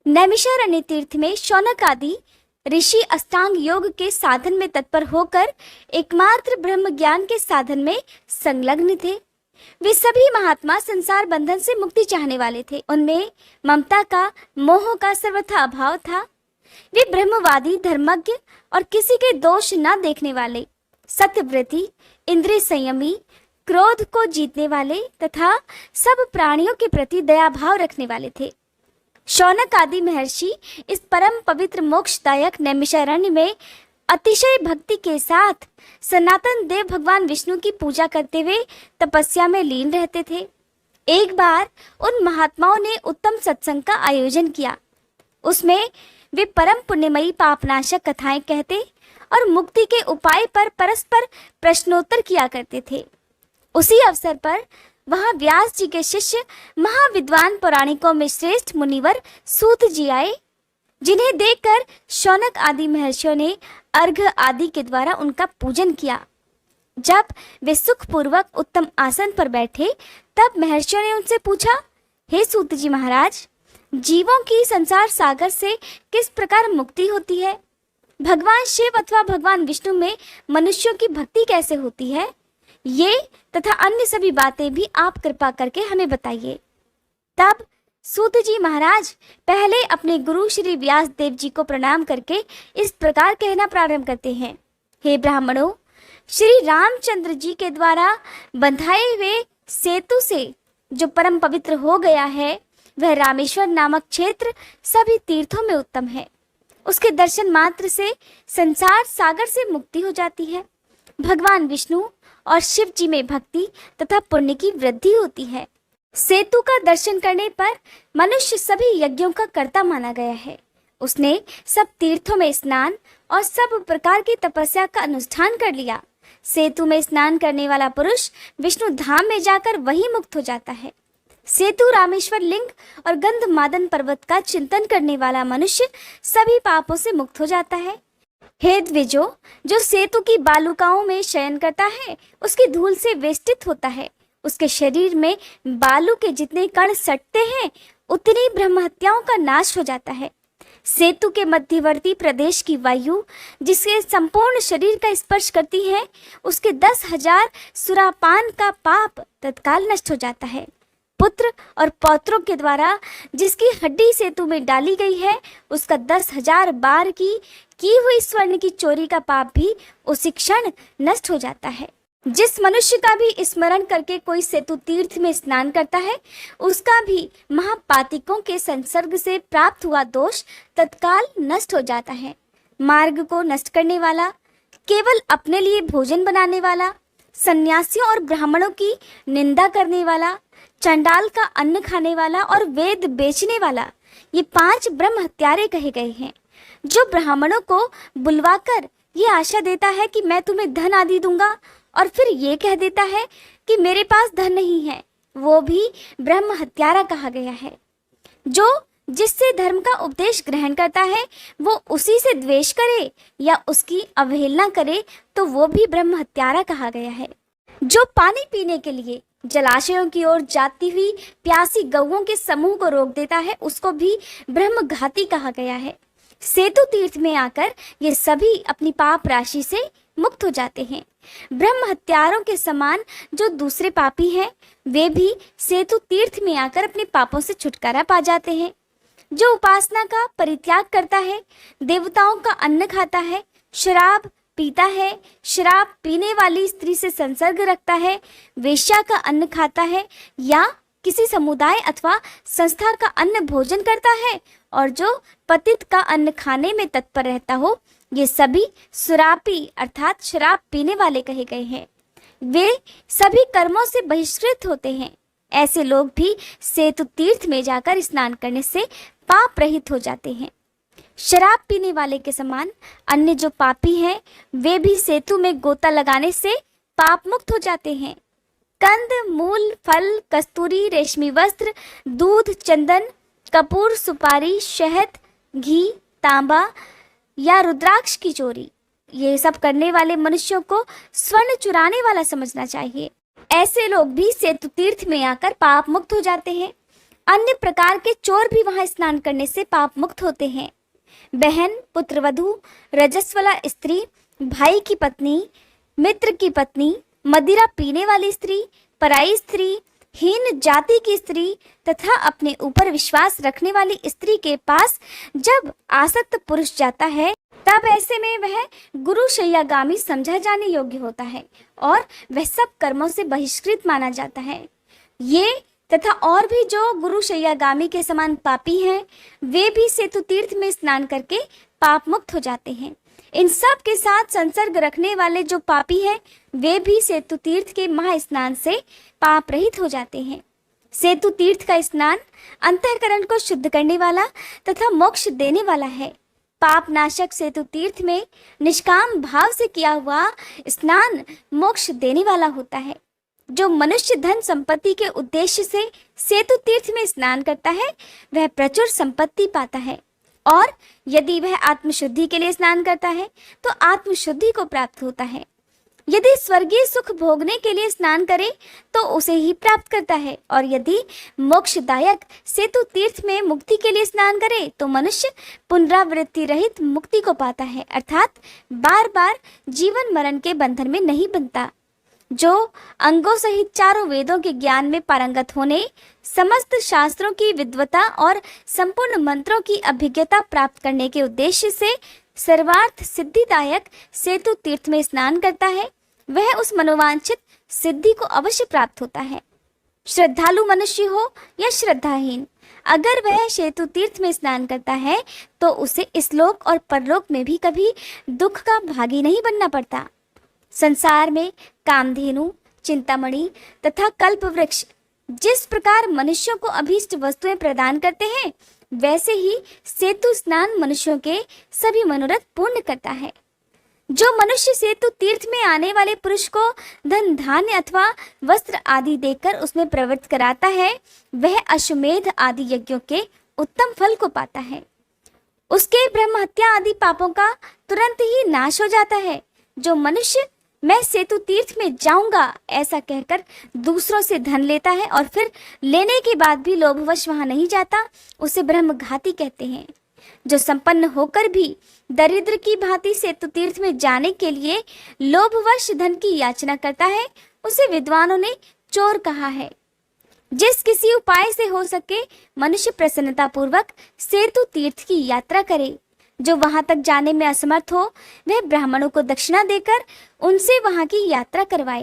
नैमिषारण्य तीर्थ में शौनक आदि ऋषि अष्टांग योग के साधन में तत्पर होकर एकमात्र ब्रह्म ज्ञान के साधन में संलग्न थे। वे सभी महात्मा संसार बंधन से मुक्ति चाहने वाले थे। उनमें ममता का, मोह का सर्वथा अभाव था। वे ब्रह्मवादी, धर्मज्ञ और किसी के दोष न देखने वाले, सत्यव्रती, इंद्रिय संयमी, क्रोध को जीतने वाले तथा सब प्राणियों के प्रति दया भाव रखने वाले थे। शौनक आदि महर्षि इस परम पवित्र मोक्षदायक नैमिषारण्य में अतिशय भक्ति के साथ सनातन देव भगवान विष्णु की पूजा करते हुए तपस्या में लीन रहते थे। एक बार उन महात्माओं ने उत्तम सत्संग का आयोजन किया। उसमें वे परम पुण्यमयी पापनाशक कथाएं कहते और मुक्ति के उपाय पर परस्पर प्रश्नोत्तर किया करते थे। उसी अवसर पर वहां व्यास जी के शिष्य महाविद्वान पौराणिकों में श्रेष्ठ मुनिवर सूत जी आए, जिन्हें देखकर शौनक आदि महर्षियों ने अर्घ्य आदि के द्वारा उनका पूजन किया। जब वे सुखपूर्वक उत्तम आसन पर बैठे, तब महर्षियों ने उनसे पूछा, हे सूत जी महाराज, जीवों की संसार सागर से किस प्रकार मुक्ति होती है? भगवान शिव अथवा भगवान विष्णु में मनुष्यों की भक्ति कैसे होती है? ये तथा अन्य सभी बातें भी आप कृपा करके हमें बताइए। तब सूत जी महाराज पहले अपने गुरु श्री व्यास देव जी को प्रणाम करके इस प्रकार कहना प्रारंभ करते हैं, हे ब्राह्मणों, श्री रामचंद्र जी के द्वारा बंधाए हुए सेतु से जो परम पवित्र हो गया है, वह रामेश्वर नामक क्षेत्र सभी तीर्थों में उत्तम है। उसके दर्शन मात्र से संसार सागर से मुक्ति हो जाती है। भगवान विष्णु और शिव जी में भक्ति तथा पुण्य की वृद्धि होती है। सेतु का दर्शन करने पर मनुष्य सभी यज्ञों का कर्ता माना गया है। उसने सब तीर्थों में स्नान और सब प्रकार की तपस्या का अनुष्ठान कर लिया। सेतु में स्नान करने वाला पुरुष विष्णु धाम में जाकर वही मुक्त हो जाता है। सेतु रामेश्वर लिंग और गंधमादन पर्वत का चिंतन करने वाला मनुष्य सभी पापों से मुक्त हो जाता है। हे द्विजो, जो सेतु की बालुकाओं में शयन करता है, उसकी धूल से वेष्टित होता है। उसके शरीर में बालू के जितने कण सटते हैं, उतनी ब्रह्म हत्याओं का नाश हो जाता है। सेतु के मध्यवर्ती प्रदेश की वायु जिसके संपूर्ण शरीर का स्पर्श करती है, उसके 10,000 सुरापान का पाप तत्काल नष्ट हो जाता है। पुत्र और पौत्रों के द्वारा जिसकी हड्डी सेतु में डाली गई है, उसका 10,000 बार की हुई स्वर्ण की चोरी का पाप भी उसी क्षण नष्ट हो जाता है। जिस मनुष्य का भी स्मरण करके कोई सेतु तीर्थ में स्नान करता है, उसका भी महापातिकों के संसर्ग से प्राप्त हुआ दोष तत्काल नष्ट हो जाता है। मार्ग को नष्ट करने वाला, केवल अपने लिए भोजन बनाने वाला, सन्यासियों और ब्राह्मणों की निंदा करने वाला, चंडाल का अन्न खाने वाला और वेद बेचने वाला, ये 5 ब्रह्म हत्यारे कहे गए हैं। जो ब्राह्मणों को बुलवाकर ये आशा देता है कि मैं तुम्हें धन आदि दूंगा और फिर ये कह देता है कि मेरे पास धन नहीं है, वो भी ब्रह्म हत्यारा कहा गया है। जो जिससे धर्म का उपदेश ग्रहण करता है, वो उसी से द्वेष करे या उसकी अवहेलना करे, तो वो भी ब्रह्म हत्यारा कहा गया है। जो पानी पीने के लिए जलाशयों की ओर जाती हुई प्यासी गौओं के समूह को रोक देता है, उसको भी ब्रह्मघाती कहा गया है। सेतु तीर्थ में आकर ये सभी अपनी पाप राशि से मुक्त हो जाते हैं। ब्रह्म हत्यारों के समान जो दूसरे पापी हैं, वे भी सेतु तीर्थ में आकर अपने पापों से छुटकारा पा जाते हैं। जो उपासना का परित्याग करता है, देवताओं का अन्न खाता है, शराब पीता है, शराब पीने वाली स्त्री से संसर्ग रखता है, वेश्या का अन्न खाता है या किसी समुदाय अथवा संस्था का अन्न भोजन करता है, और जो पतित का अन्न खाने में तत्पर रहता हो, ये सभी सुरापी अर्थात शराब पीने वाले कहे गए हैं। वे सभी कर्मों से बहिष्कृत होते हैं। ऐसे लोग भी सेतु तीर्थ में जाकर स्नान करने से पाप रहित हो जाते हैं। शराब पीने वाले के समान अन्य जो पापी हैं, वे भी सेतु में गोता लगाने से पाप मुक्त हो जाते हैं। कंद, मूल, फल, कस्तूरी, रेशमी वस्त्र, दूध, चंदन, कपूर, सुपारी, शहद, घी, तांबा या रुद्राक्ष की चोरी, ये सब करने वाले मनुष्यों को स्वर्ण चुराने वाला समझना चाहिए। ऐसे लोग भी सेतु तीर्थ में आकर पाप मुक्त हो जाते हैं। अन्य प्रकार के चोर भी वहां स्नान करने से पाप मुक्त होते हैं। बहन, पुत्रवधू, रजस्वला स्त्री, भाई की पत्नी, मित्र की पत्नी, मदिरा पीने वाली स्त्री, पराई स्त्री, हीन जाति की स्त्री तथा अपने ऊपर विश्वास रखने वाली स्त्री के पास जब आसक्त पुरुष जाता है, तब ऐसे में वह गुरु शय्यागामी समझा जाने योग्य होता है और वह सब कर्मों से बहिष्कृत माना जाता है। ये तथा और भी जो गुरु शय्यागामी के समान पापी हैं, वे भी सेतु तीर्थ में स्नान करके पाप मुक्त हो जाते हैं। इन सब के साथ संसर्ग रखने वाले जो पापी हैं, वे भी सेतु तीर्थ के महास्नान से पाप रहित हो जाते हैं। सेतु तीर्थ का स्नान अंतःकरण को शुद्ध करने वाला तथा मोक्ष देने वाला है। पाप नाशक सेतु तीर्थ में निष्काम भाव से किया हुआ स्नान मोक्ष देने वाला होता है। जो मनुष्य धन संपत्ति के उद्देश्य से सेतु तीर्थ में स्नान करता है, वह प्रचुर संपत्ति पाता है, और यदि वह आत्मशुद्धि के लिए स्नान करता है तो आत्मशुद्धि को प्राप्त होता है। यदि स्वर्गीय सुख भोगने के लिए स्नान करे तो उसे ही प्राप्त करता है, और यदि मोक्षदायक सेतु तीर्थ में मुक्ति के लिए स्नान करे तो मनुष्य पुनरावृत्ति रहित मुक्ति को पाता है, अर्थात बार बार जीवन मरण के बंधन में नहीं बनता। जो अंगों सहित चारों वेदों के ज्ञान में पारंगत होने, समस्त शास्त्रों की विद्वता और संपूर्ण मंत्रों की अभिज्ञता प्राप्त करने के उद्देश्य से सर्वार्थ सिद्धिदायक सेतु तीर्थ में स्नान करता है, वह उस मनोवांछित सिद्धि को अवश्य प्राप्त होता है। श्रद्धालु मनुष्य हो या श्रद्धाहीन, अगर वह सेतु तीर्थ में स्नान करता है तो उसे इस लोक और परलोक में भी कभी दुख का भागी नहीं बनना पड़ता। संसार में कामधेनु, चिंतामणि तथा कल्प वृक्ष जिस प्रकार मनुष्यों को अभीष्ट वस्तुएं प्रदान करते हैं, वैसे ही सेतु स्नान मनुष्यों के सभी मनोरथ पूर्ण करता है। जो मनुष्य सेतु तीर्थ में आने वाले पुरुष को धन धान्य अथवा वस्त्र आदि देकर उसमें प्रवृत्त कराता है, वह अश्वमेध आदि यज्ञों के उत्तम फल को पाता है। उसके ब्रह्म हत्या आदि पापों का तुरंत ही नाश हो जाता है। जो मनुष्य मैं सेतु तीर्थ में जाऊंगा ऐसा कहकर दूसरों से धन लेता है और फिर लेने के बाद भी लोभवश वहां नहीं जाता, उसे ब्रह्मघाती कहते हैं। जो संपन्न होकर भी दरिद्र की भांति सेतु तीर्थ में जाने के लिए लोभवश धन की याचना करता है, उसे विद्वानों ने चोर कहा है। जिस किसी उपाय से हो सके मनुष्य प्रसन्नता पूर्वक सेतु तीर्थ की यात्रा करे। जो वहां तक जाने में असमर्थ हो, वह ब्राह्मणों को दक्षिणा देकर उनसे वहां की यात्रा करवाए।